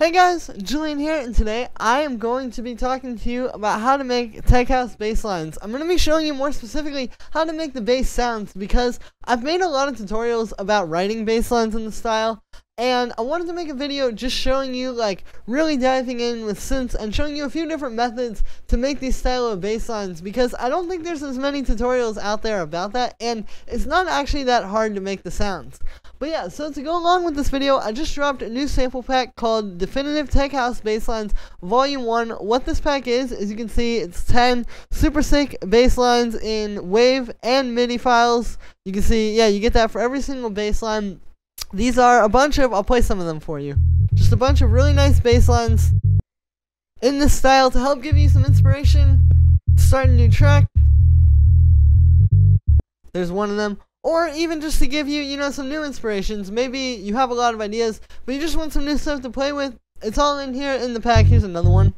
Hey guys, Julian here, and today I am going to be talking to you about how to make tech house bass lines. I'm going to be showing you more specifically how to make the bass sounds because I've made a lot of tutorials about writing bass lines in the style, and I wanted to make a video just showing you, like, really diving in with synths and showing you a few different methods to make these style of bass lines because I don't think there's as many tutorials out there about that, and it's not actually that hard to make the sounds. But yeah, so to go along with this video, I just dropped a new sample pack called Definitive Tech House Basslines Volume 1. What this pack is you can see it's 10 super sick bass lines in WAV and MIDI files. You can see, yeah, you get that for every single bass line. These are a bunch of, I'll play some of them for you. Just a bunch of really nice bass lines in this style to help give you some inspiration to start a new track. There's one of them. Or even just to give you, some new inspirations. Maybe you have a lot of ideas, but you just want some new stuff to play with. It's all in here in the pack. Here's another one.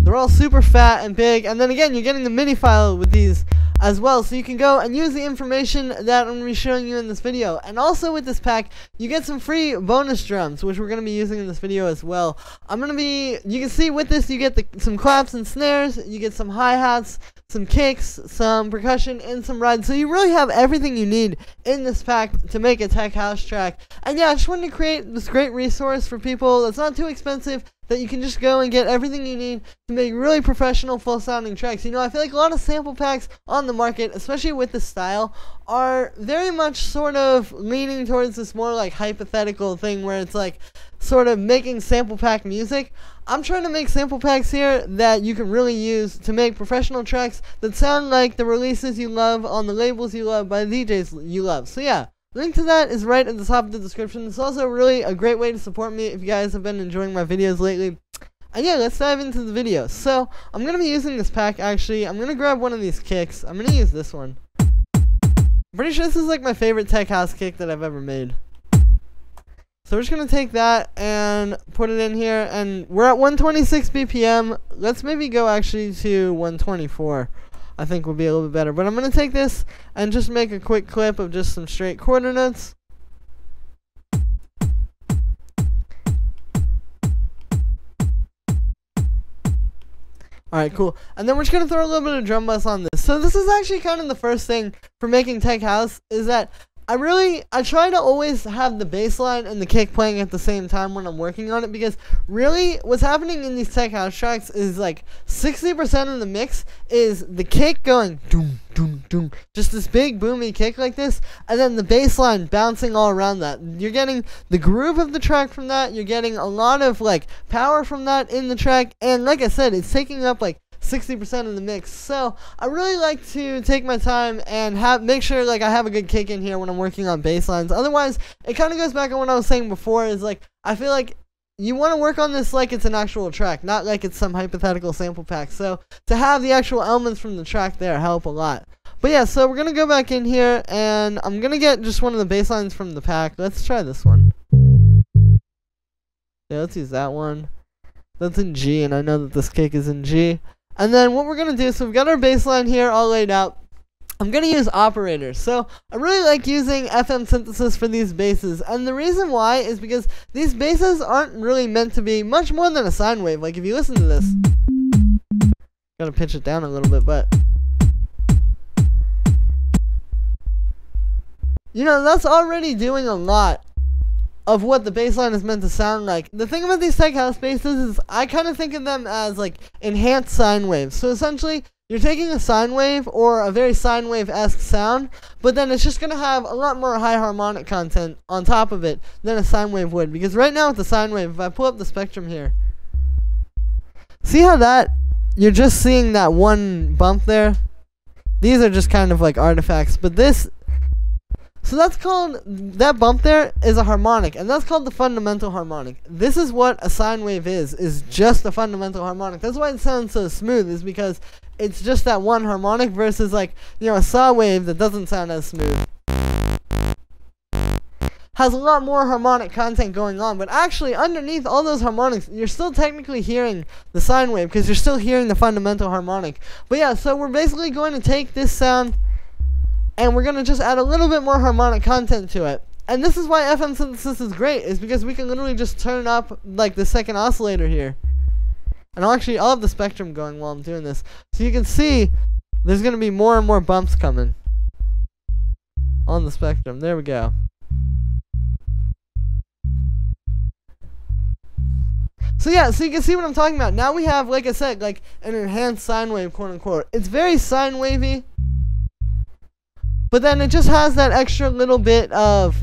They're all super fat and big, and then again, you're getting the MIDI file with these as well, so you can go and use the information that I'm going to be showing you in this video. And also with this pack, you get some free bonus drums, which we're going to be using in this video as well. You can see with this, you get some claps and snares, you get some hi-hats, some kicks, some percussion, and some rides. So you really have everything you need in this pack to make a tech house track. And yeah, I just wanted to create this great resource for people that's not too expensive, that you can just go and get everything you need to make really professional, full-sounding tracks. I feel like a lot of sample packs on the market, especially with this style, are very much sort of leaning towards this more like hypothetical thing where it's like sort of making sample pack music. I'm trying to make sample packs here that you can really use to make professional tracks that sound like the releases you love on the labels you love by the DJs you love. So yeah. Link to that is right at the top of the description. It's also really a great way to support me if you guys have been enjoying my videos lately. And yeah, let's dive into the video. So, I'm going to be using this pack actually. I'm going to grab one of these kicks. I'm going to use this one. I'm pretty sure this is like my favorite tech house kick that I've ever made. So we're just going to take that and put it in here. And we're at 126 BPM. Let's maybe go actually to 124. I think will be a little bit better. But I'm going to take this and just make a quick clip of just some straight quarter notes. Alright, cool. And then we're just going to throw a little bit of drum bass on this. So this is actually kind of the first thing for making tech house, is that I try to always have the bass line and the kick playing at the same time when I'm working on it, because really what's happening in these tech house tracks is like 60% of the mix is the kick going doom doom doom, just this big boomy kick like this, and then the bass line bouncing all around that. You're getting the groove of the track from that, you're getting a lot of like power from that in the track, and like I said, it's taking up like 60% of the mix. So I really like to take my time and make sure like I have a good kick in here when I'm working on bass lines. Otherwise, it kind of goes back on what I was saying before, is like I feel like you want to work on this like it's an actual track, not like it's some hypothetical sample pack. So to have the actual elements from the track there help a lot. But yeah, so we're gonna go back in here and I'm gonna get just one of the bass lines from the pack. Let's try this one. Yeah, let's use that one. That's in G, and I know that this kick is in G. And then what we're going to do, so we've got our bass line here all laid out. I'm going to use operators. So I really like using FM synthesis for these basses. And the reason why is because these basses aren't really meant to be much more than a sine wave. Like if you listen to this, got to pitch it down a little bit, but that's already doing a lot of what the bass line is meant to sound like. The thing about these tech house basses is I kind of think of them as like enhanced sine waves. So essentially, you're taking a sine wave or a very sine wave-esque sound, but then it's just going to have a lot more high harmonic content on top of it than a sine wave would. Because right now with the sine wave, if I pull up the spectrum here, see how you're just seeing that one bump there? These are just kind of like artifacts, but so that bump there is a harmonic, and that's called the fundamental harmonic. This is what a sine wave is just a fundamental harmonic. That's why it sounds so smooth, is because it's just that one harmonic versus like, a saw wave that doesn't sound as smooth. Has a lot more harmonic content going on, but actually underneath all those harmonics, you're still technically hearing the sine wave because you're still hearing the fundamental harmonic. But yeah, so we're basically going to take this sound and we're going to just add a little bit more harmonic content to it. And this is why FM synthesis is great, is because we can literally just turn up like the second oscillator here. And I'll have the spectrum going while I'm doing this. So you can see there's going to be more and more bumps coming on the spectrum. There we go. So yeah, so you can see what I'm talking about. Now we have, like I said, like an enhanced sine wave, quote unquote. It's very sine wavy, but then it just has that extra little bit of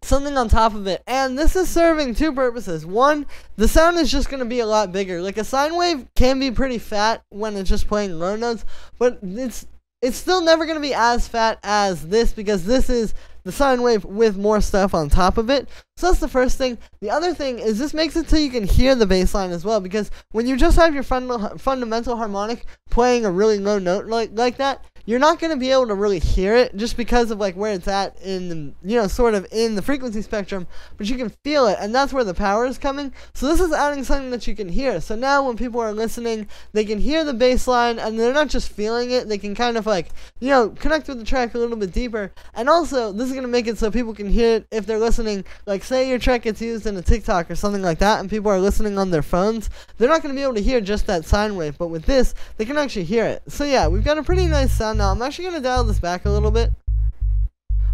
something on top of it. And this is serving two purposes. One, the sound is just going to be a lot bigger. Like a sine wave can be pretty fat when it's just playing low notes, but it's still never going to be as fat as this, because this is the sine wave with more stuff on top of it. So that's the first thing. The other thing is this makes it so you can hear the bass line as well, because when you just have your fundamental harmonic playing a really low note like that, you're not going to be able to really hear it just because of like where it's at in the, you know, sort of in the frequency spectrum, but you can feel it, and that's where the power is coming. So this is adding something that you can hear. So now when people are listening, they can hear the bass line, and they're not just feeling it, they can kind of like, you know, connect with the track a little bit deeper. And also, this is going to make it so people can hear it if they're listening, like say your track gets used in a TikTok or something like that, and people are listening on their phones, they're not going to be able to hear just that sine wave, but with this, they can actually hear it. So yeah, we've got a pretty nice sound now. I'm actually going to dial this back a little bit.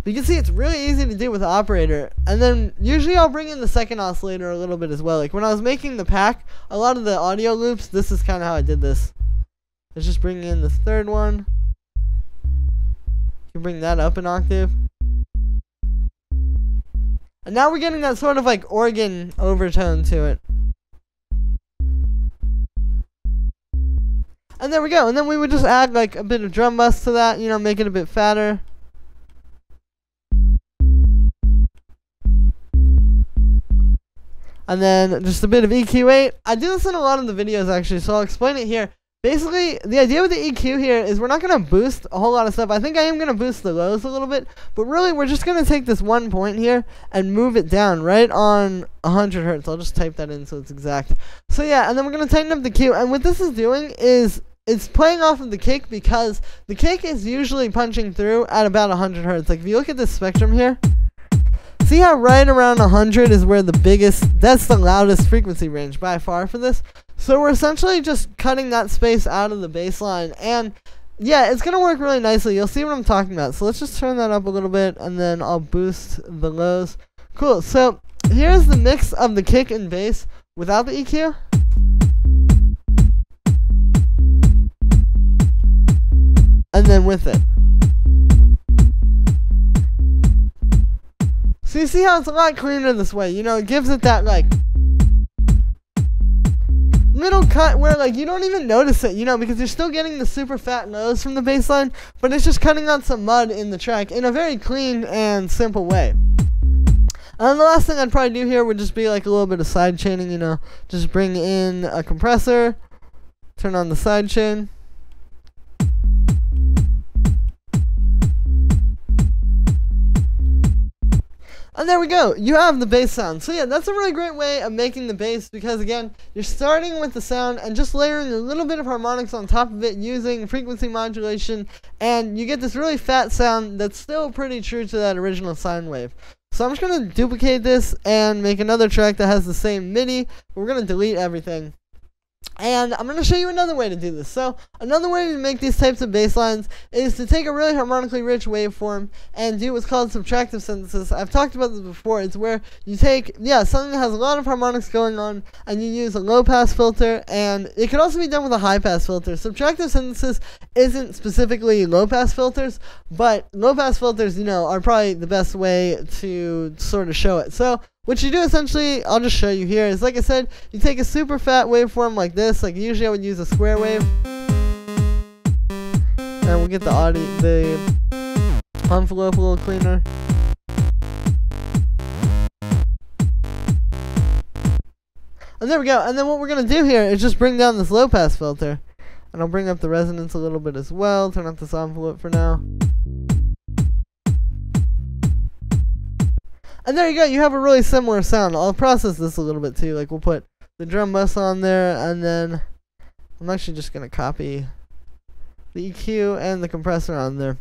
But you can see it's really easy to do with the operator. And then usually I'll bring in the second oscillator a little bit as well. Like when I was making the pack, a lot of the audio loops, this is kind of how I did this. Let's just bring in this third one. You bring that up an octave. And now we're getting that sort of like organ overtone to it. And there we go. And then we would just add like a bit of drum bus to that, you know, make it a bit fatter. And then just a bit of EQ8. I do this in a lot of the videos actually, so I'll explain it here. Basically, the idea with the EQ here is we're not going to boost a whole lot of stuff. I think I am going to boost the lows a little bit, but really we're just going to take this one point here and move it down right on 100 hertz. I'll just type that in so it's exact. So yeah, and then we're going to tighten up the Q. And what this is doing is it's playing off of the kick, because the kick is usually punching through at about 100 hertz. Like if you look at this spectrum here, see how right around 100 is where the biggest, that's the loudest frequency range by far for this. So we're essentially just cutting that space out of the bass line, and yeah, it's going to work really nicely. You'll see what I'm talking about. So let's just turn that up a little bit, and then I'll boost the lows. Cool, so here's the mix of the kick and bass without the EQ. And then with it. So you see how it's a lot cleaner this way. You know, it gives it that like little cut where like you don't even notice it, you know, because you're still getting the super fat lows from the bass line, but it's just cutting out some mud in the track in a very clean and simple way. And the last thing I'd probably do here would just be like a little bit of side chaining, you know, just bring in a compressor, turn on the side chain. And there we go, you have the bass sound. So yeah, that's a really great way of making the bass, because again, you're starting with the sound and just layering a little bit of harmonics on top of it using frequency modulation, and you get this really fat sound that's still pretty true to that original sine wave. So I'm just going to duplicate this and make another track that has the same MIDI. We're going to delete everything. And I'm going to show you another way to do this. So another way to make these types of bass lines is to take a really harmonically rich waveform and do what's called subtractive synthesis. I've talked about this before. It's where you take, something that has a lot of harmonics going on, and you use a low pass filter, and it can also be done with a high pass filter. Subtractive synthesis isn't specifically low pass filters, but low pass filters, are probably the best way to sort of show it. So what you do essentially, I'll just show you here, is like I said, you take a super fat waveform like this, like usually I would use a square wave, and we'll get the audio, the envelope a little cleaner. And there we go, and then what we're going to do here is just bring down this low pass filter, and I'll bring up the resonance a little bit as well, turn off this envelope for now. And there you go, you have a really similar sound. I'll process this a little bit too, like we'll put the drum bus on there, and then I'm actually just going to copy the EQ and the compressor on there.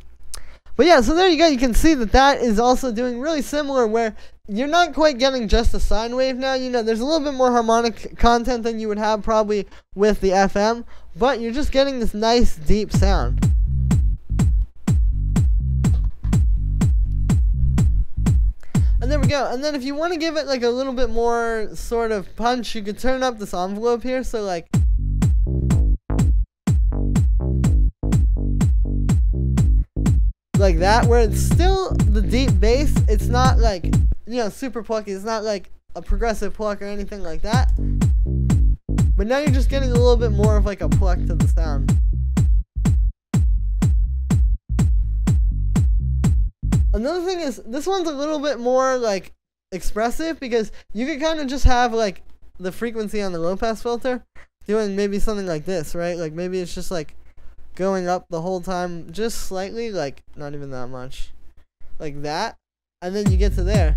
But yeah, so there you go. You can see that that is also doing really similar, where you're not quite getting just a sine wave now. You know, there's a little bit more harmonic content than you would have probably with the FM, but you're just getting this nice deep sound. And there we go. And then if you want to give it like a little bit more sort of punch, you could turn up this envelope here. So like, that, where it's still the deep bass. It's not like, you know, super plucky. It's not like a progressive pluck or anything like that. But now you're just getting a little bit more of like a pluck to the sound. Another thing is, this one's a little bit more like expressive, because you could kind of just have like the frequency on the low pass filter doing maybe something like this, right? Like maybe it's just like going up the whole time just slightly, like not even that much, like that, and then you get to there.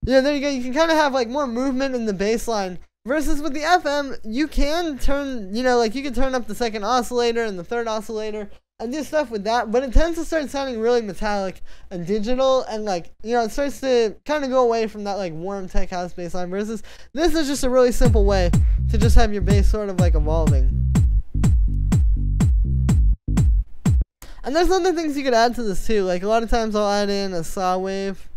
Yeah, there you go. You can kind of have like more movement in the bass line. Versus with the FM, you can turn, you know, like you can turn up the second oscillator and the third oscillator and do stuff with that, but it tends to start sounding really metallic and digital, and like, you know, it starts to kind of go away from that like warm tech house bass line. Versus this is just a really simple way to just have your bass sort of like evolving. And there's other things you could add to this too. Like a lot of times I'll add in a saw wave.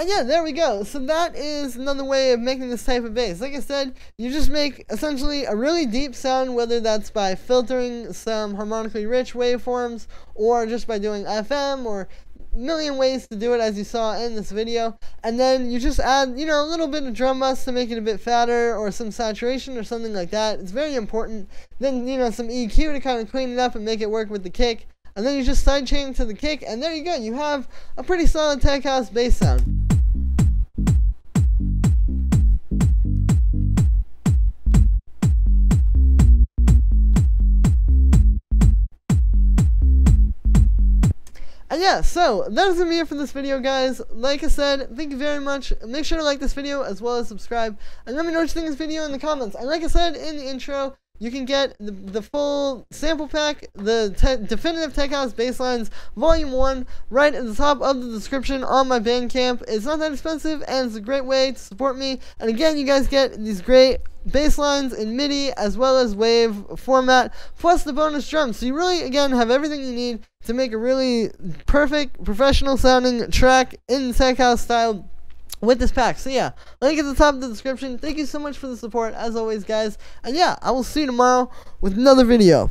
And yeah, there we go. So that is another way of making this type of bass. Like I said, you just make essentially a really deep sound, whether that's by filtering some harmonically rich waveforms, or just by doing FM, or a million ways to do it, as you saw in this video. And then you just add, you know, a little bit of drum bus to make it a bit fatter, or some saturation or something like that. It's very important. Then, you know, some EQ to kind of clean it up and make it work with the kick. And then you just sidechain to the kick, and there you go. You have a pretty solid tech house bass sound. And yeah, so that was gonna be it for this video, guys. Like I said, thank you very much. Make sure to like this video as well as subscribe, and let me know what you think of this video in the comments. And like I said in the intro, you can get the full sample pack, the definitive Tech House Basslines Volume 1, right at the top of the description on my Bandcamp. It's not that expensive, and it's a great way to support me. And again, you guys get these great bass lines in MIDI as well as wave format, plus the bonus drums. So you really, again, have everything you need to make a really perfect, professional sounding track in Tech House style with this pack. So yeah, link at the top of the description. Thank you so much for the support, as always, guys. And yeah, I will see you tomorrow with another video.